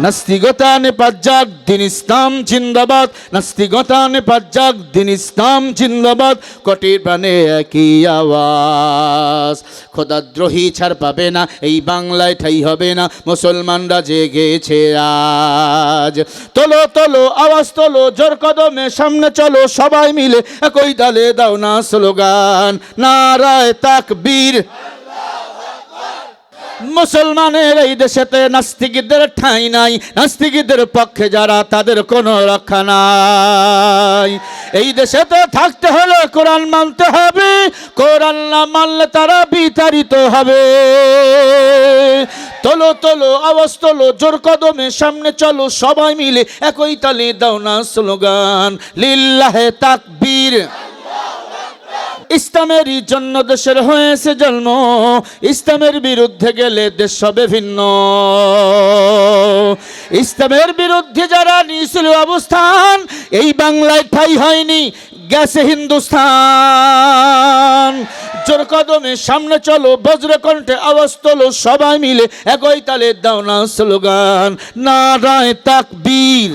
নাস্তিকতা নিপাত যাক, দিন ইসলাম জিন্দাবাদ। নাস্তিকতা নিপাত যাক, দিন ইসলাম জিন্দাবাদ। কোটির প্রাণে একই আওয়াজ, খোদাদ্রোহী ছাড় পাবে না, এই বাংলায় ঠাই হবে না, মুসলমানরা জেগেছে আজ। তোলো তোলো আওয়াজ তোলো, জোর কদমে সামনে চলো, সবাই মিলে একই তালে দাও না স্লোগান, নারায়ে তাকবীর। মুসলমানের এই দেশেতে নাস্তিকদের ঠাঁই নাই, নাস্তিকদের পক্ষে যারা তাদের কোনো রক্ষা নাই। এই দেশেতে থাকতে হলে কোরআন মানতে হবে, কোরআন না মানলে তারা বিতাড়িত হবে। তোলো তোলো আওয়াজ তোলো, জোর কদমে সামনে চলো, সবাই মিলে একই তালে দাও না স্লোগান, লিল্লাহে তাকবীর। ইসলামেরই জন্য দেশের হয়েছে জন্ম, ইসলামের বিরুদ্ধে গেলে দেশ হবে ভিন্ন। ইসলামের বিরুদ্ধে যারা নিয়েছিল অবস্থান, এই বাংলায় ঠাঁই হয়নি, গেছে হিন্দুস্তান। জোর কদমে সামনে চলো, বজ্রকণ্ঠে আওয়াজ তোলো, সবাই মিলে একই তালে দাও না স্লোগান, নারায়ে তাকবীর।